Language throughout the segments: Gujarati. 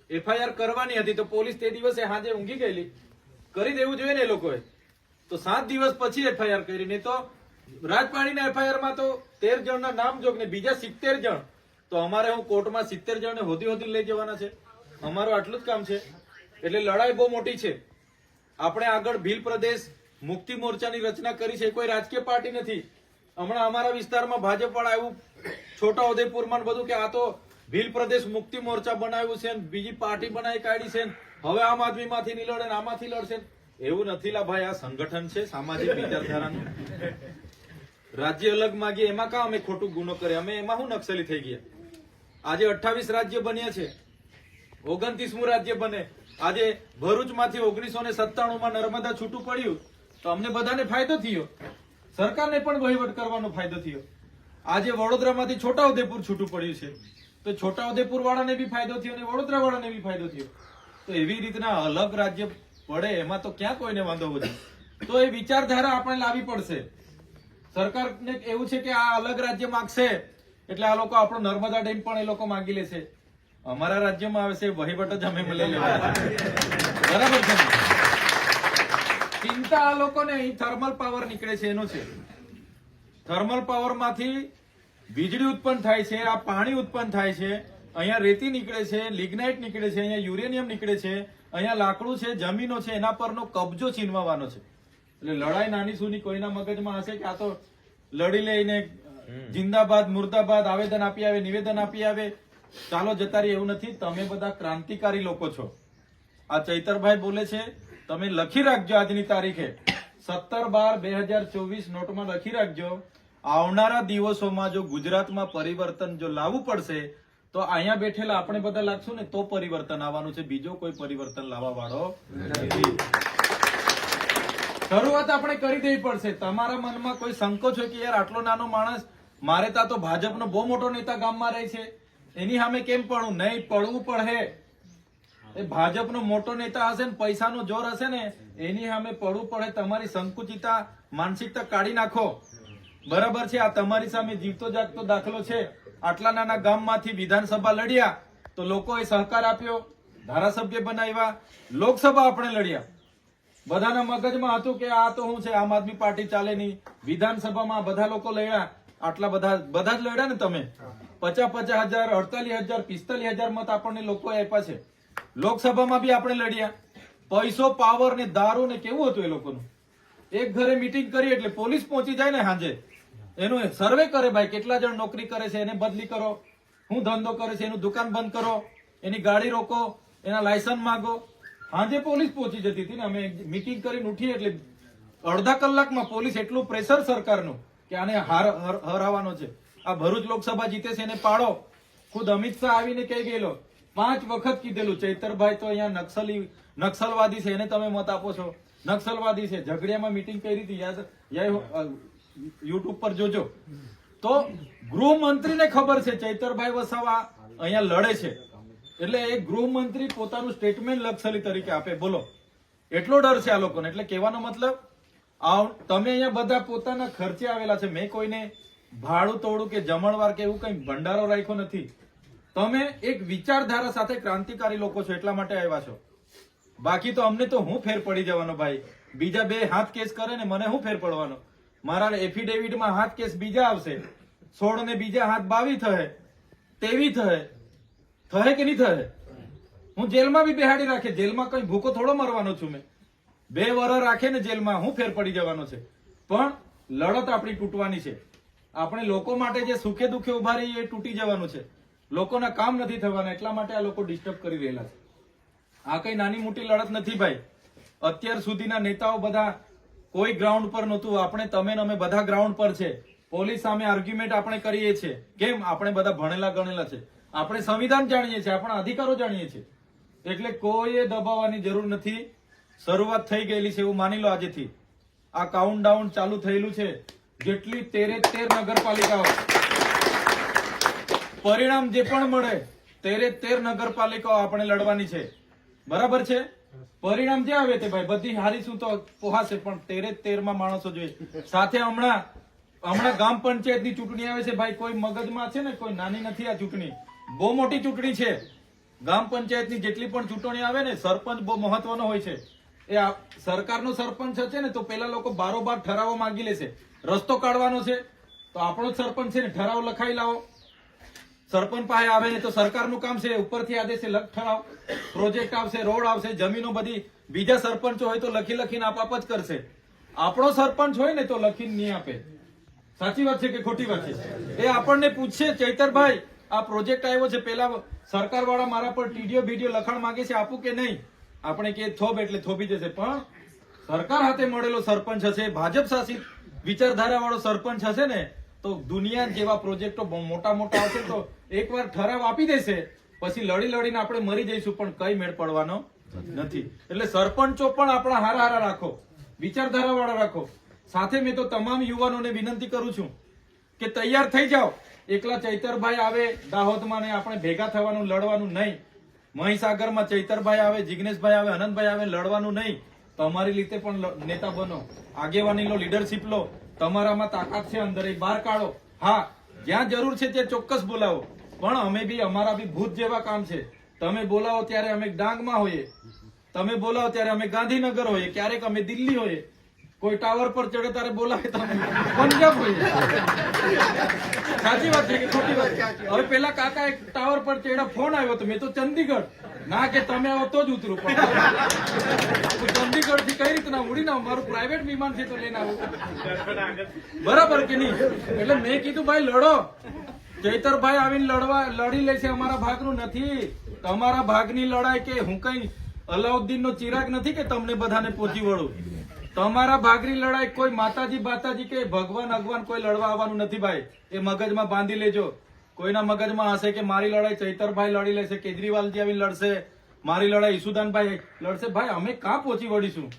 એફઆઈઆર કરવાની હતી તો પોલીસ તે દિવસે સાંજે ઊંઘી ગયેલી, કરી દેવું જોઈએ ને એ લોકોએ. તો 7 દિવસ પછી એફઆઈઆર કરી. નહીં તો રાજપાડીના એફઆઈઆર માં તો 13 જણના નામ જોગ ને બીજા 70 જણ. તો અમારે હું કોર્ટમાં 70 જણને હોદી લઈ જવાના છે? અમારું આટલું જ કામ છે. એટલે લડાઈ બહુ મોટી છે. આપણે આગળ ભીલ પ્રદેશ મુક્તિ મોરચાની રચના કરી છે. કોઈ રાજકીય પાર્ટી નથી. હમણાં અમારા વિસ્તારમાં ભાજપ વાળા એવું છોટા ઉદેપુરમાં બધું કે આ તો ભીલ પ્રદેશ મુક્તિ મોરચા બનાવ્યું છે, બીજી પાર્ટી બનાવી કાઢી છે, હવે આમ આદમી માંથી નહીં લડે આમાંથી લડશે. એવું નથી લા ભાઈ, આ સંગઠન છે સામાજિક વિચારધારાનું. રાજ્ય અલગ માંગીએ એમાં કા અમે ખોટું ગુનો કરીએ? અમે એમાં શું નક્સલી થઈ ગયા? આજે 28 રાજ્ય બન્યા છે, 29મું રાજ્ય બને. આજે ભરૂચ માંથી 1997 માં નર્મદા છૂટું પડ્યું તો અમને બધાને ફાયદો થયો, સરકારને પણ વહીવટ કરવાનો ફાયદો થયો. આજે વડોદરામાંથી છોટાઉદેપુર છૂટું પડ્યું છે તો છોટાઉદેપુર વાળાને બી ફાયદો થયો અને વડોદરા વાળાને બી ફાયદો થયો. તો એવી રીતના અલગ રાજ્ય પડે એમાં તો ક્યાં કોઈને વાંધો વધે? તો એ વિચારધારા આપણે લાવવી પડશે. સરકારને એવું છે કે આ અલગ રાજ્ય માંગશે એટલે આ લોકો આપણો નર્મદા ડેમ પણ એ લોકો માંગી લેશે. અમારા રાજ્યમાં આવે છે વહીવટ જ અમે લઈ લેવા. બરાબર છે? ચિંતા આ લોકોને અહીં થર્મલ પાવર નીકળે છે એનો છે. થર્મલ પાવર માંથી વીજળી ઉત્પન્ન થાય છે, આ પાણી ઉત્પન્ન થાય છે, અહીંયા રેતી નીકળે છે, લિગ્નાઇટ નીકળે છે, અહીંયા યુરેનિયમ નીકળે છે, અહીંયા લાકડું છે, જમીનો છે, એના પરનો કબજો છીનવાનો છે. એટલે લડાઈ નાની સુની કોઈના મગજમાં હશે કે આ તો લડી લઈને જિંદાબાદ મુર્દાબાદ આવેદન આપી આવે, નિવેદન આપી આવે, ચાલો જતા રહી, એવું નથી. તમે બધા ક્રાંતિકારી લોકો છો. આ ચૈતરભાઈ બોલે છે, તમે લખી રાખજો આજની તારીખે 17/12/2024 નોટમાં લખી રાખજો. આવનારા દિવસોમાં જો ગુજરાતમાં પરિવર્તન જો લાવવું પડશે તો અહીંયા બેઠેલા આપણે બધા લાગશું ને તો પરિવર્તન આવવાનું છે. બીજો કોઈ પરિવર્તન લાવવા વાળો નથી. શરૂઆત આપણે કરી દેવી પડશે. તમારા મનમાં કોઈ સંકોચ હોય કે યાર આટલો નાનો માણસ, મારે ત્યાં તો ભાજપનો બહુ મોટો નેતા ગામમાં રહે છે, એની સામે કેમ પડવું? નહીં, પડવું પડે. એ ભાજપનો મોટો નેતા હશે ને પૈસાનો જોર હશે ને એની સામે પડવું પડે. તમારી સંકુચિતા માનસિકતા કાઢી નાખો. બરાબર છે? આ તમારી સામે જીવતો જાગતો દાખલો છે. આટલા નાના ગામમાંથી વિધાનસભા લડ્યા તો લોકોએ સહકાર આપ્યો, ધારાસભ્ય બનાવ્યા, લોકસભા આપણે લડ્યા. બધાના મગજમાં હતું કે આ તો શું છે, આમ આદમી પાર્ટી ચાલે નહીં. વિધાનસભામાં બધા લોકો લડ્યા, આટલા બધા જ લડ્યા ને તમે. 50,000, 48,000, 45,000 મત આપણને લોકો આપ્યા છે. લોકસભામાં બી આપણે લડ્યા. પૈસો, પાવર ને દારૂ ને કેવું હતું એ લોકોનું. એક ઘરે મીટિંગ કરી એટલે પોલીસ પહોંચી જાય ને સાંજે, એનું સર્વે કરે ભાઈ કેટલા જણ નોકરી કરે છે, એને બદલી કરો, શું ધંધો કરે છે, એનું દુકાન બંધ કરો, એની ગાડી રોકો, એના લાયસન્સ માંગો. સાંજે પોલીસ પહોંચી જતી હતી ને. અમે મીટિંગ કરીને ઉઠીએ એટલે અડધા કલાકમાં પોલીસ, એટલું પ્રેશર સરકારનું કે આને હરાવવાનો છે. આ ભરૂચ લોકસભા જીતે છે એને પાડો. ખુદ અમિત શાહ આવીને કહી ગયેલો, 5 વખત કીધેલું ચૈતરભાઈ તો અહીંયા નક્સલવાદી છે, એને તમે મત આપો છો, નક્સલવાદી છે. ઝઘડિયામાં મીટિંગ કરી હતી, યાદ યુટ્યુબ પર જોજો. તો ગૃહમંત્રીને ખબર છે ચૈતરભાઈ વસાવા અહીંયા લડે છે એટલે એ ગૃહમંત્રી પોતાનું સ્ટેટમેન્ટ નક્સલી તરીકે આપે. બોલો, એટલો ડર છે આ લોકોને. એટલે કહેવાનો મતલબ તમે અહીંયા બધા પોતાના ખર્ચે આવેલા છે. મેં કોઈને ભાડું તોડું કે જમણવાર કે એવું કઈ ભંડારો રાખ્યો નથી. તમે એક વિચારધારા સાથે ક્રાંતિકારી લોકો છો એટલા માટે આવ્યા છો. બાકી તો અમને તો હું ફેર પડી જવાનો ભાઈ. બીજા 2 હાથ કેસ કરે ને મને હું ફેર પડવાનો? મારા એફિડેવિટમાં હાથ કેસ બીજા આવશે, 16 ને બીજા હાથ 22 થશે, 23 થશે કે નહીં થશે? હું જેલમાં બી બેહાડી રાખે. જેલમાં કઈ ભૂકો થોડો મરવાનો છું મેં. 2 વર્ષ રાખે ને જેલમાં, હું ફેર પડી જવાનો છે. પણ લડત આપણી તૂટવાની છે. આપણે લોકો માટે જે સુખે દુઃખે ઉભા રહીએ એ તૂટી જવાનું છે. લોકોના કામ નથી થવાના, એટલા માટે આ લોકો ડિસ્ટર્બ કરી રહેલા છે. આ કઈ નાની મોટી લડત નથી ભાઈ. અત્યાર સુધીના નેતાઓ બધા કોઈ ગ્રાઉન્ડ પર નહોતું. આપણે તમે ને અમે બધા ગ્રાઉન્ડ પર છે. પોલીસ સામે આર્ગ્યુમેન્ટ આપણે કરીએ છીએ. કેમ? આપણે બધા ભણેલા ગણેલા છે. આપણે સંવિધાન જાણીએ છીએ, આપણા અધિકારો જાણીએ છીએ. એટલે કોઈએ દબાવવાની જરૂર નથી. શરૂઆત થઈ ગયેલી છે એવું માની લો. આજથી આ કાઉન્ટડાઉન ચાલુ થયેલું છે. જેટલી 13 નગરપાલિકાઓ, પરિણામ જે પણ મળે 13 નગરપાલિકાઓ આપણે લડવાની છે. બરાબર છે? પરિણામ જે આવે તે ભાઈ બધી હારી શું તો પોહાશે, પણ 13 માણસો જોઈએ. સાથે હમણાં ગામ પંચાયતની ચૂંટણી આવે છે ભાઈ. કોઈ મગજમાં છે ને, કોઈ નાની નથી આ ચૂંટણી, બહુ મોટી ચૂંટણી છે. ગ્રામ પંચાયતની જેટલી પણ ચૂંટણી આવે ને, સરપંચ બહુ મહત્વનો હોય છે. એ સરકારનો સરપંચ છે ને, તો પેલા લોકો બારોબાર ઠરાવો માંગી લેશે. રસ્તો કાઢવાનો છે તો આપણો જ સરપંચ છે ને, ઠરાવ લખાઈ લાવો. સરપંચ પાસે આવે ને તો સરકારનું કામ છે, ઉપરથી આદેશ છે, લખ ઠરાવ, પ્રોજેક્ટ આવશે, રોડ આવશે, જમીનો બધી બીજા સરપંચો હોય તો લખીને આપ જ કરશે. આપણો સરપંચ હોય ને તો લખીને નહીં આપે. સાચી વાત છે કે ખોટી વાત છે? એ આપણને પૂછશે, ચૈતરભાઈ આ પ્રોજેક્ટ આવ્યો છે, પેલા સરકાર વાળા મારા પર ટીડીઓ બીડીઓ લખાણ માંગે છે, આપું કે નહીં? આપણે કે થોબ એટલે થોભી જશે. પણ સરકાર હાથે મળેલો સરપંચ હશે, ભાજપ શાસિત વિચારધારા વાળો સરપંચ હશે ને, તો દુનિયા જેવા પ્રોજેક્ટો મોટા મોટા હશે તો એકવાર ઠરાવ આપી દેશે, પછી લડીને આપણે મરી જઈશું, પણ કઈ મેળ પડવાનો નથી. એટલે સરપંચો પણ આપણા હારા રાખો, વિચારધારા વાળા રાખો. સાથે મેં તો તમામ યુવાનોને વિનંતી કરું છું કે તૈયાર થઈ જાઓ. એકલા ચૈતરભાઈ આવે દાહોદમાં ને આપણે ભેગા થવાનું, લડવાનું નહીં. મહીસાગરમાં ચૈતરભાઈ આવે, જિગ્નેશભાઈ આવે, અનંતભાઈ આવે, લડવાનું નહીં. તમારી રીતે પણ નેતા બનો, આગેવાની લો, લીડરશીપ લો. તમારામાં તાકાત છે, અંદર બહાર કાઢો. હા, જ્યાં જરૂર છે ત્યાં ચોક્કસ બોલાવો, પણ અમે બી અમારા બી ભૂત જેવા કામ છે. તમે બોલાવો ત્યારે અમે ડાંગમાં હોઈએ, તમે બોલાવો ત્યારે અમે ગાંધીનગર હોઈએ, ક્યારેક અમે દિલ્હી હોઈએ, કોઈ ટાવર પર ચડે ત્યારે બોલાવે તો અમે પંજાબ હોઈએ. સાચી વાત છે કે ખોટી વાત? હવે પેલા કાકા એક ટાવર પર ચડ્યા, ફોન આવ્યો તો મેં તો ચંદીગઢ ના કે તમે આવો તો જ ઉતરું, પણ ચંદીગઢ થી કઈ રીતના ઉડીને મારું પ્રાઇવેટ વિમાન છે તો લઈને આવું, બરાબર કે નહીં? એટલે મેં કીધું ભાઈ લડો. ચૈતરભાઈ આવીને લડી લેશે, અમારા ભાગનું નથી. તમારા ભાગની લડાઈ કે હું કઈ અલાઉદ્દીન નો ચિરાગ નથી કે તમને બધાને પહોંચી વળું. તમારા ભાગની લડાઈ કોઈ માતાજી બાતાજી કે ભગવાન કોઈ લડવા આવવાનું નથી ભાઈ. એ મગજમાં બાંધી લેજો. કોઈના મગજમાં હશે કે મારી લડાઈ ચૈતરભાઈ લડી લેશે, કેજરીવાલજી આવીને લડશે, મારી લડાઈ ઈસુદાનભાઈ લડશે. ભાઈ અમે ક્યાં પહોંચી વળીશું?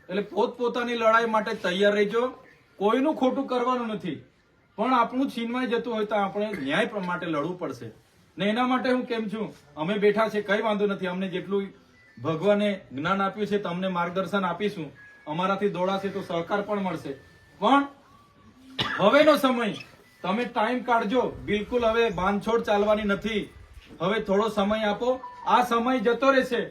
એટલે પોતપોતાની લડાઈ માટે તૈયાર રહેજો. કોઈનું ખોટું કરવાનું નથી, પણ આપણું છીનવાઈ જતું હોય તો આપણે ન્યાય માટે લડવું પડશે ને. એના માટે હું કેમ છું, અમે બેઠા છે, કઈ વાંધો નથી. અમને જેટલું ભગવાને જ્ઞાન આપ્યું છે તમને માર્ગદર્શન આપીશું. અમારાથી દોડાશે તો સહકાર પણ મળશે. પણ હવેનો સમય તમે ટાઈમ કાઢજો. બિલકુલ હવે બાંધછોડ ચાલવાની નથી. હવે થોડો સમય આપો. આ સમય જતો રહેશે.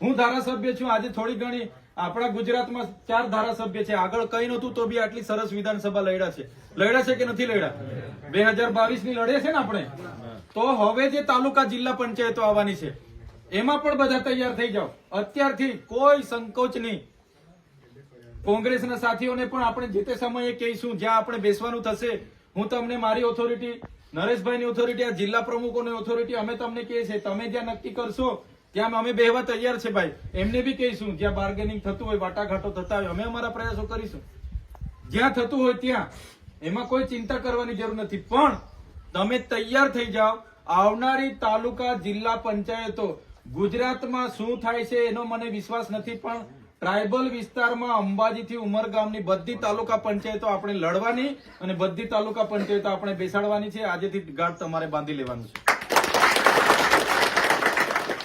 હું ધારાસભ્ય છું, આજે થોડી ઘણી આપણા ગુજરાતમાં 4 ધારાસભ્ય છે. આગળ કઈ નતું તો બી આટલી સરસ વિધાનસભા લડ્યા છે કે નથી લડ્યા? 2022 ની લડે છે ને આપણે. તો હવે જે તાલુકા જિલ્લા પંચાયતો આવવાની છે એમાં પણ બધા તૈયાર થઈ જાઓ અત્યારથી. કોઈ સંકોચ નહીં. કોંગ્રેસના સાથીઓને પણ આપણે જે તે સમયે કહીશું, જ્યાં આપણે બેસવાનું થશે. હું તમને મારી ઓથોરિટી, નરેશભાઈની ઓથોરિટી, આ જિલ્લા પ્રમુખોની ઓથોરિટી અમે તમને કહીએ છીએ. તમે જ્યાં નક્કી કરશો ત્યાં અમે બેહવા તૈયાર છે ભાઈ. એમને બી કહીશું, જ્યાં બાર્ગેનિંગ થતું હોય, વાટાઘાટો થતા હોય, અમે અમારા પ્રયાસો કરીશું. જ્યાં થતું હોય ત્યાં, એમાં કોઈ ચિંતા કરવાની જરૂર નથી. પણ તમે તૈયાર થઈ જાઓ. આવનારી તાલુકા જિલ્લા પંચાયતો ગુજરાતમાં શું થાય છે એનો મને વિશ્વાસ નથી, પણ ટ્રાયબલ વિસ્તારમાં અંબાજીથી ઉમરગામની બધી તાલુકા પંચાયતો આપણે લડવાની અને બધી તાલુકા પંચાયતો આપણે બેસાડવાની છે. આજેથી ગાઢ તમારે બાંધી લેવાનું છે.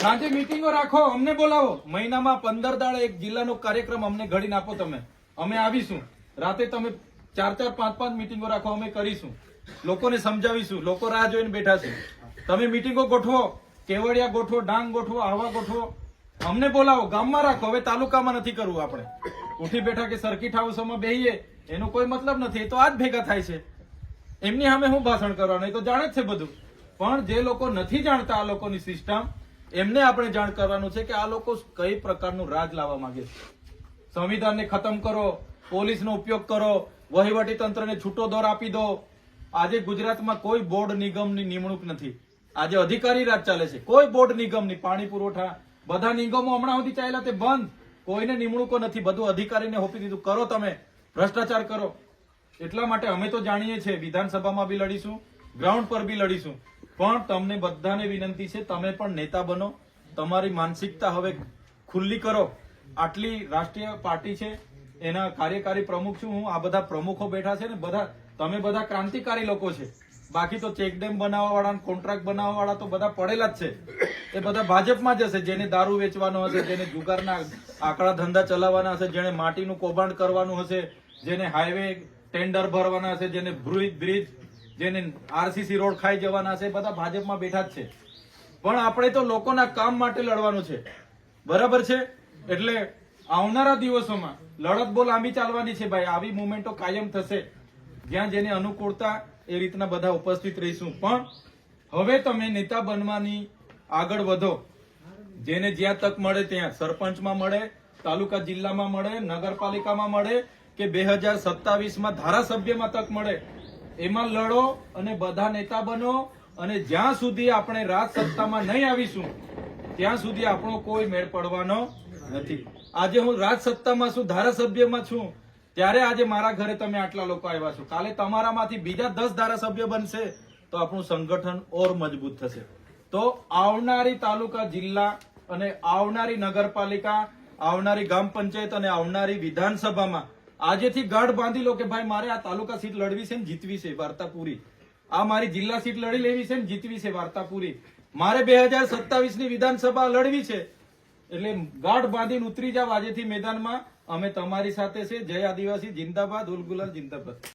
સાંજે મીટિંગો રાખો, અમને બોલાવો. મહિનામાં 15 દાડે એક જિલ્લાનો કાર્યક્રમ અમને ઘડીને આપો તમે, અમે આવીશું. રાતે તમે 4-4, 5-5 મીટિંગો રાખો, અમે કરીશું. લોકોને સમજાવીશું. લોકો રાહ જોઈને બેઠા છે. તમે મીટિંગો ગોઠવો, કેવડિયા ગોઠવો, ડાંગ ગોઠવો, આવા ગોઠવો, અમને બોલાવો. ગામમાં રાખો. હવે તાલુકામાં નથી કરવું. આપણે ઉઠી બેઠા કે સર્કિટ હાઉસમાં બેહીએ એનો કોઈ મતલબ નથી. એ તો આજ ભેગા થાય છે. એમની સામે હું ભાષણ કરવાનું? એ તો જાણે જ છે બધું. પણ જે લોકો નથી જાણતા આ લોકોની સિસ્ટમ, એમને આપણે જાણ કરવાનું છે કે આ લોકો કઈ પ્રકારનું રાજ લાવવા માંગે છે. સંવિધાનને ખતમ કરો, પોલીસનો ઉપયોગ કરો, વહીવટી તંત્રને છૂટો દોર આપી દો. આજે ગુજરાતમાં કોઈ બોર્ડ નિગમની નિમણૂક નથી. આજે અધિકારી રાજ ચાલે છે. કોઈ બોર્ડ નિગમની, પાણી પુરવઠા, બધા નિગમો હમણાં સુધી ચાલ્યા તે બંધ. કોઈને નિમણૂકો નથી. બધું અધિકારીને હોપી દીધું. કરો તમે ભ્રષ્ટાચાર કરો. એટલા માટે અમે તો જાણીએ છીએ, વિધાનસભામાં બી લડીશું, ગ્રાઉન્ડ પર બી લડીશું. પણ તમને બધાને વિનંતી છે, તમે પણ નેતા બનો. તમારી માનસિકતા હવે ખુલ્લી કરો. આટલી રાષ્ટ્રીય પાર્ટી છે, એના કાર્યકારી પ્રમુખ છું હું. આ બધા પ્રમુખો બેઠા છે ને, બધા તમે બધા ક્રાંતિકારી લોકો છે. બાકી તો ચેકડેમ બનાવવા વાળા, કોન્ટ્રાક્ટ બનાવવા વાળા તો બધા પડેલા જ છે. એ બધા ભાજપમાં જ હશે. જેને દારૂ વેચવાનો હશે, જેને જુગારના આંકડા ધંધા ચલાવવાના હશે, જેને માટીનું કૌભાંડ કરવાનું હશે, જેને હાઈવે ટેન્ડર ભરવાના હશે, જેને બ્રિજ, જેને આરસીસી રોડ ખાઈ જવાના હશે, બધા ભાજપમાં બેઠા જ છે. પણ આપણે તો લોકોના કામ માટે લડવાનું છે, બરાબર છે. એટલે આવનારા દિવસોમાં લડત બહુ લાંબી ચાલવાની છે ભાઈ. આવી મુવમેન્ટો કાયમ થશે, જ્યાં જેને અનુકૂળતા એ રીતના બધા ઉપસ્થિત રહીશું. પણ હવે તમે નેતા બનવાની આગળ વધો. જેને જ્યાં તક મળે ત્યાં, સરપંચમાં મળે, તાલુકા જિલ્લામાં મળે, નગરપાલિકામાં મળે કે 2027માં ધારાસભ્યમાં તક મળે, એમાં લડો અને બધા નેતા બનો. અને જ્યાં સુધી આપણે રાજ સત્તામાં નહીં આવીશું ત્યાં સુધી આપણો કોઈ મેળ પડવાનો નથી. આજે હું રાજ સત્તામાં છું, ધારાસભ્યમાં છું, ત્યારે આજે મારા ઘરે તમે આટલા લોકો આવ્યા છો. કાલે તમારામાંથી બીજા 10 ધારાસભ્ય બનશે તો આપણું સંગઠન ઓર મજબૂત થશે. તો આવનારી તાલુકા જિલ્લા અને આવનારી નગરપાલિકા, આવનારી ગ્રામ પંચાયત અને આવનારી વિધાનસભામાં આજેથી ગાંઠ બાંધી લો કે ભાઈ મારે આ તાલુકા સીટ લડવી છે ને જીતવી છે, વાર્તા પૂરી. આ મારી જિલ્લા સીટ લડી લેવી છે ને જીતવી છે, વાર્તા પૂરી. મારે 2027ની વિધાનસભા લડવી છે, એટલે ગાંઠ બાંધીને ઉતરી જાવ આજેથી મેદાનમાં. અમે તમારી સાથે છે. જય આદિવાસી જિંદાબાદ, ઉલ ગુલાલ જિંદાબાદ.